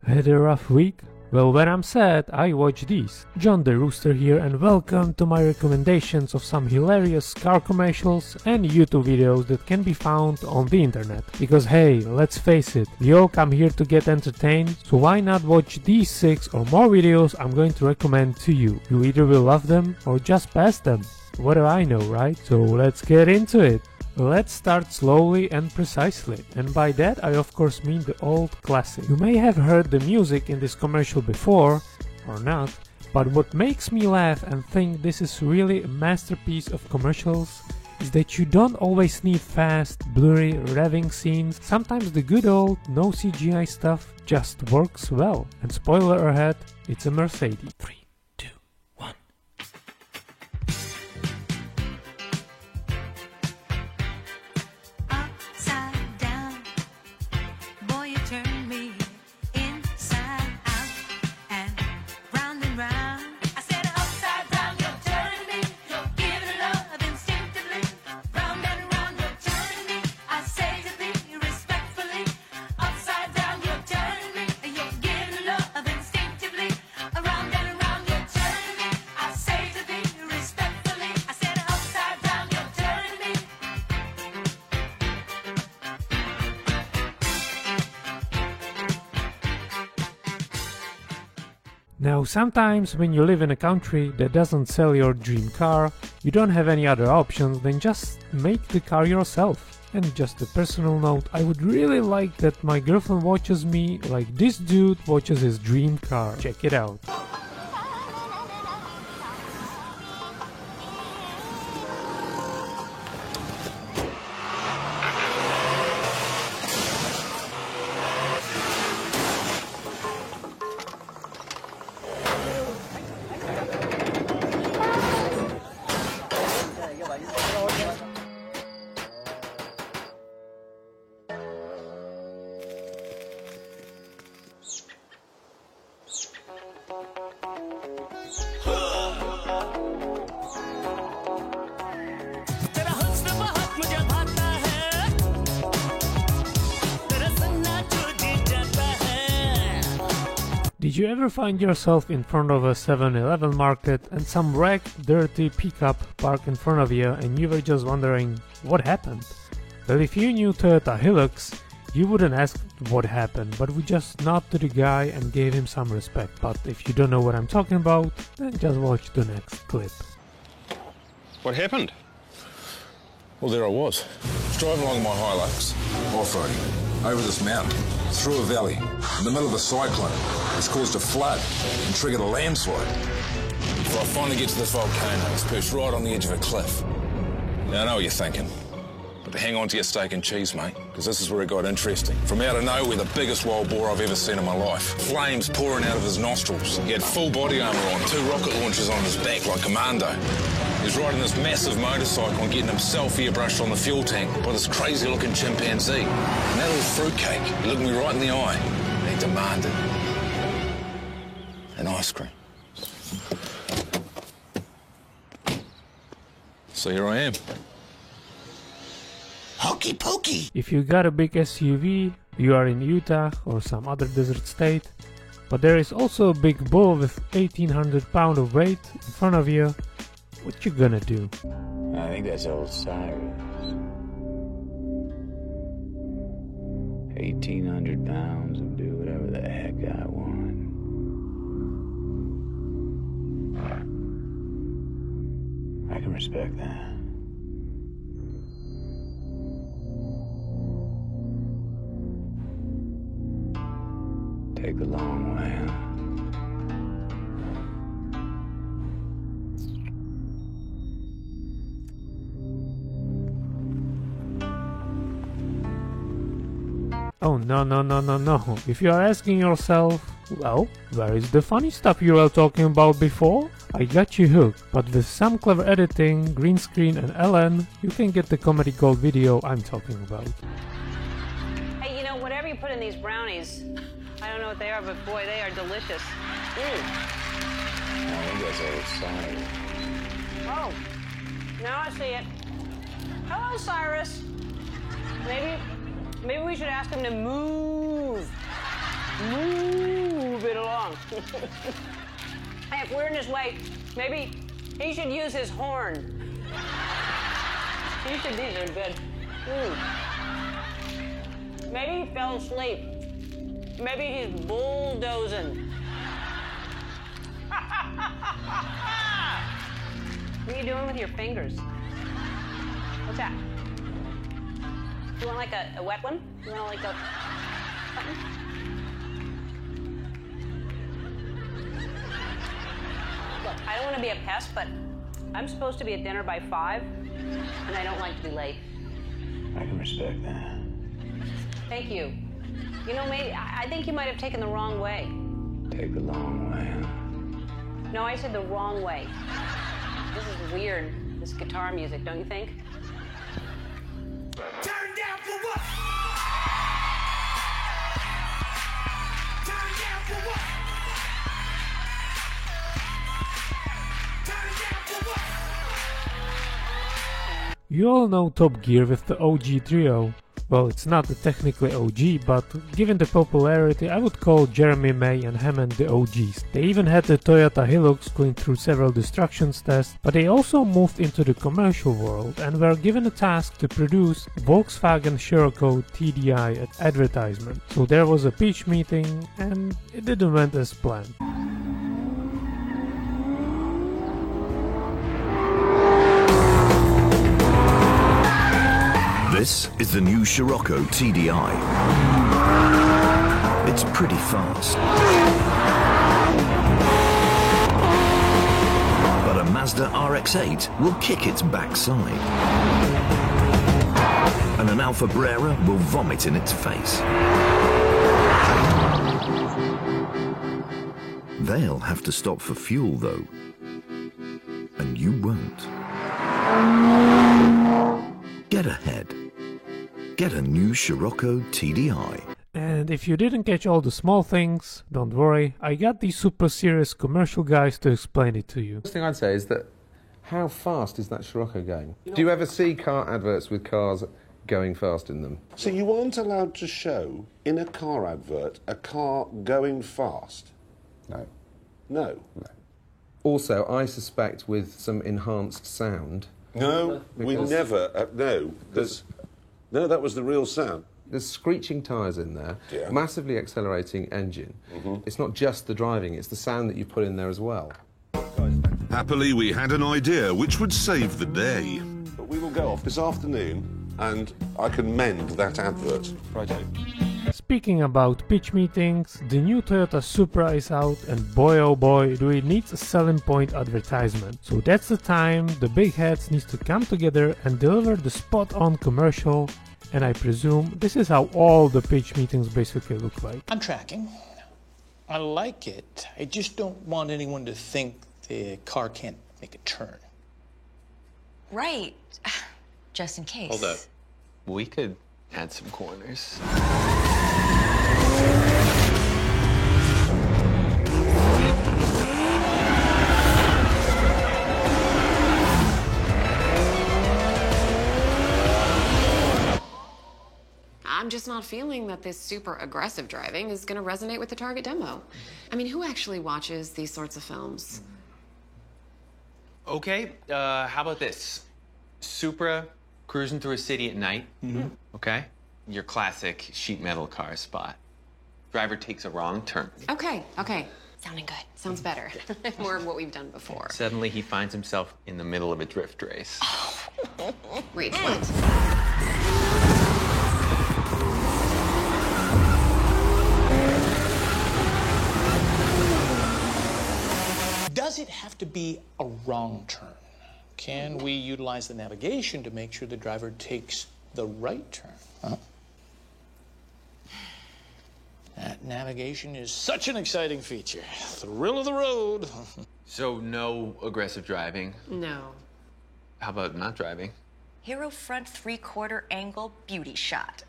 Had a rough week? Well, when I'm sad, I watch these. John the Rooster here and welcome to my recommendations of some hilarious car commercials and YouTube videos that can be found on the internet. Because hey, let's face it, we all come here to get entertained, so why not watch these 6 or more videos I'm going to recommend to you. You either will love them or just pass them. What do I know, right? So let's get into it. Let's start slowly and precisely, and by that I of course mean the old classic. You may have heard the music in this commercial before, or not, but what makes me laugh and think this is really a masterpiece of commercials is that you don't always need fast, blurry, revving scenes. Sometimes the good old, no CGI stuff just works well. And spoiler ahead, it's a Mercedes. 3, 2, 1. Now sometimes when you live in a country that doesn't sell your dream car, you don't have any other options than just make the car yourself. And just a personal note, I would really like that my girlfriend watches me like this dude watches his dream car. Check it out. Did you ever find yourself in front of a 7-Eleven market and some wrecked, dirty pickup parked in front of you and you were just wondering what happened? Well, if you knew Toyota Hilux, you wouldn't ask what happened, but would just nod to the guy and gave him some respect. But if you don't know what I'm talking about, then just watch the next clip. What happened? Well, there I was, driving along my Hilux, off-roading, over this mountain, through a valley, in the middle of a cyclone, which caused a flood and triggered a landslide. Before I finally get to this volcano, it's perched right on the edge of a cliff. Now, I know what you're thinking, but hang on to your steak and cheese, mate, because this is where it got interesting. From out of nowhere, the biggest wild boar I've ever seen in my life. Flames pouring out of his nostrils. He had full body armour on, 2 rocket launchers on his back like Commando. He's riding this massive motorcycle and getting himself airbrushed on the fuel tank by this crazy-looking chimpanzee. And that little fruitcake, he looked me right in the eye, and he demanded an ice cream. So here I am. Hokey pokey! If you got a big SUV, you are in Utah or some other desert state, but there is also a big bull with 1,800 pounds of weight in front of you, what you gonna do? I think that's old Cyrus. 1,800 pounds and do whatever the heck I want. I can respect that. Take the long way, huh? Oh no. If you are asking yourself, well, where is the funny stuff you were talking about before? I got you hooked, but with some clever editing, green screen and LN, you can get the comedy gold video I'm talking about. Hey, you know, whatever you put in these brownies, I don't know what they are, but boy, they are delicious. I think that's old Cyrus. Oh, now I see it. Hello, Cyrus. Maybe we should ask him to move. Move. wrong. Hey, if we're in his way, maybe he should use his horn. These are good. Maybe he fell asleep. Maybe he's bulldozing. What are you doing with your fingers? What's that? You want like a wet one? You want like a something? Look, I don't want to be a pest, but I'm supposed to be at dinner by 5, and I don't like to be late. I can respect that. Thank you. You know, maybe I think you might have taken the wrong way. Take the long way, huh? No, I said the wrong way. This is weird, this guitar music, don't you think? Turn down for what? Turn down for what? Turn down for what? You all know Top Gear with the OG trio. Well, it's not technically OG, but given the popularity, I would call Jeremy, May and Hammond the OGs. They even had the Toyota Hilux going through several destructions tests, but they also moved into the commercial world and were given a task to produce Volkswagen Scirocco TDI advertisement. So there was a pitch meeting and it didn't went as planned. This is the new Scirocco TDI. It's pretty fast. But a Mazda RX-8 will kick its backside. And an Alfa Brera will vomit in its face. They'll have to stop for fuel though. And you won't. Get ahead. Get a new Scirocco TDI. And if you didn't catch all the small things, don't worry, I got these super serious commercial guys to explain it to you. First thing I'd say is that how fast is that Scirocco going? Do you ever see car adverts with cars going fast in them? So you weren't allowed to show in a car advert a car going fast? No. No. No. Also, I suspect with some enhanced sound. No, we never. No, no, that was the real sound. There's screeching tyres in there, Yeah. massively accelerating engine. It's not just the driving, it's the sound that you put in there as well. Happily, we had an idea which would save the day. But we will go off this afternoon and I can mend that advert. Righto. Speaking about pitch meetings, the new Toyota Supra is out and boy oh boy do it needs a selling point advertisement. So that's the time the big heads need to come together and deliver the spot on commercial, and I presume this is how all the pitch meetings basically look like. I'm tracking. I like it. I just don't want anyone to think the car can't make a turn. Right. Just in case. Hold up. We could add some corners. I'm just not feeling that this super aggressive driving is going to resonate with the target demo. I mean, who actually watches these sorts of films? Okay, how about this? Supra cruising through a city at night, okay? Your classic sheet metal car spot. Driver takes a wrong turn. Okay. Sounding good. Sounds better. More of what we've done before. Suddenly he finds himself in the middle of a drift race. Wait, what? Does it have to be a wrong turn? Can we utilize the navigation to make sure the driver takes the right turn? Huh? That navigation is such an exciting feature. Thrill of the road. So no aggressive driving. No. How about not driving? Hero front 3/4 angle beauty shot.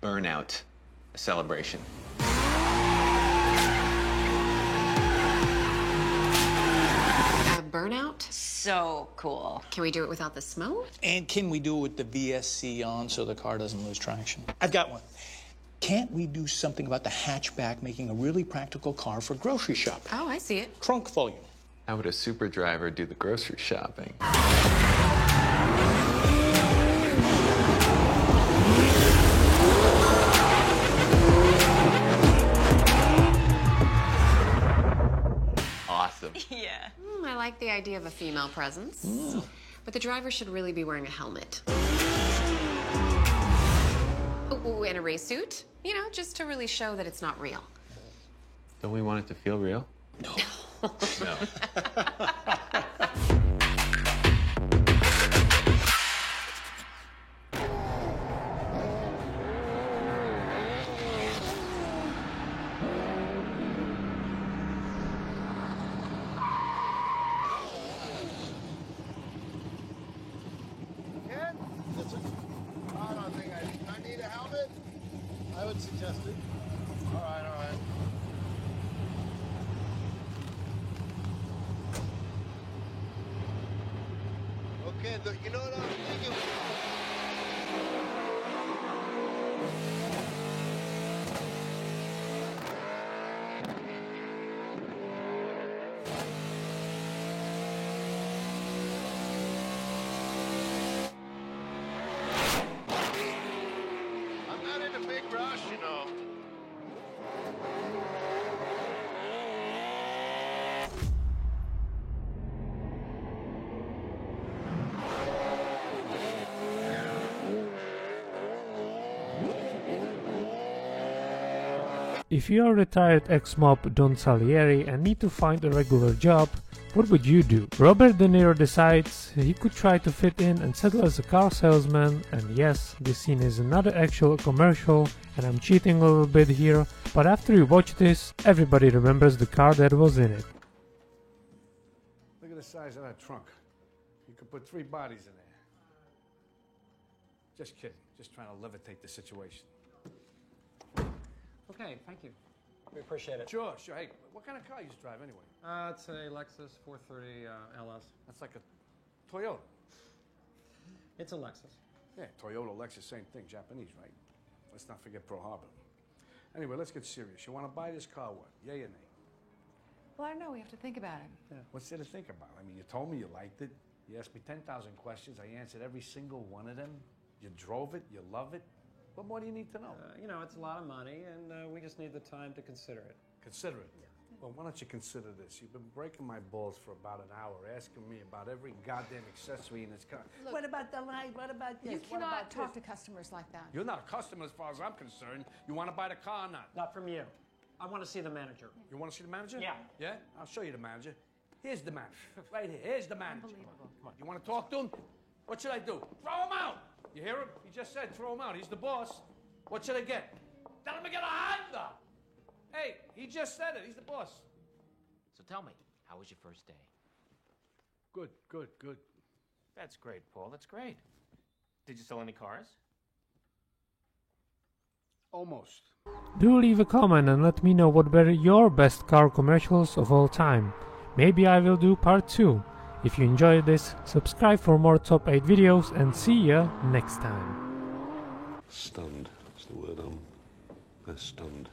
Burnout. A celebration. Burnout? So cool. Can we do it without the smoke? And can we do it with the VSC on so the car doesn't lose traction? I've got one. Can't we do something about the hatchback making a really practical car for grocery shopping? Oh, I see it. Trunk volume. How would a super driver do the grocery shopping? Awesome. Yeah. I like the idea of a female presence. But the driver should really be wearing a helmet. Oh, and a race suit. You know, just to really show that it's not real. Don't we want it to feel real? No. No. I don't think I need a helmet. I would suggest it. All right, all right. Okay, you know what I'm thinking? I'm not in a big rush, you know. If you are retired ex-mob Don Salieri and need to find a regular job, what would you do? Robert De Niro decides he could try to fit in and settle as a car salesman, and yes, this scene is another actual commercial and I'm cheating a little bit here, but after you watch this, everybody remembers the car that was in it. Look at the size of that trunk. You could put 3 bodies in there. Just kidding. Just trying to levitate the situation. Okay, thank you. We appreciate it. Sure, sure. Hey, what kind of car you drive anyway? It's a Lexus 430 LS. That's like a Toyota. It's a Lexus. Yeah, Toyota, Lexus, same thing. Japanese, right? Let's not forget Pearl Harbor. Anyway, let's get serious. You want to buy this car, what? Yay or nay? Well, I don't know. We have to think about it. Yeah. What's there to think about? I mean, you told me you liked it. You asked me 10,000 questions. I answered every single one of them. You drove it. You love it. What more do you need to know? You know, it's a lot of money, and we just need the time to consider it. Consider it? Yeah. Well, why don't you consider this? You've been breaking my balls for about an hour, asking me about every goddamn accessory in this car. Look, what about the light? What about this? You What cannot about talk this? to customers like that. You're not a customer as far as I'm concerned. You want to buy the car or not? Not from you. I want to see the manager. You want to see the manager? Yeah. Yeah? I'll show you the manager. Here's the manager. Right here. Here's the manager. Unbelievable. Come on. You want to talk to him? What should I do? Throw him out! You hear him? He just said throw him out. He's the boss. What should I get? Tell him to get a Honda! Hey, he just said it. He's the boss. So tell me, how was your first day? Good, good, good. That's great, Paul. That's great. Did you sell any cars? Almost. Do leave a comment and let me know what were your best car commercials of all time. Maybe I will do part 2. If you enjoyed this, subscribe for more top 8 videos and see ya next time. Stunned is the word I'm stunned.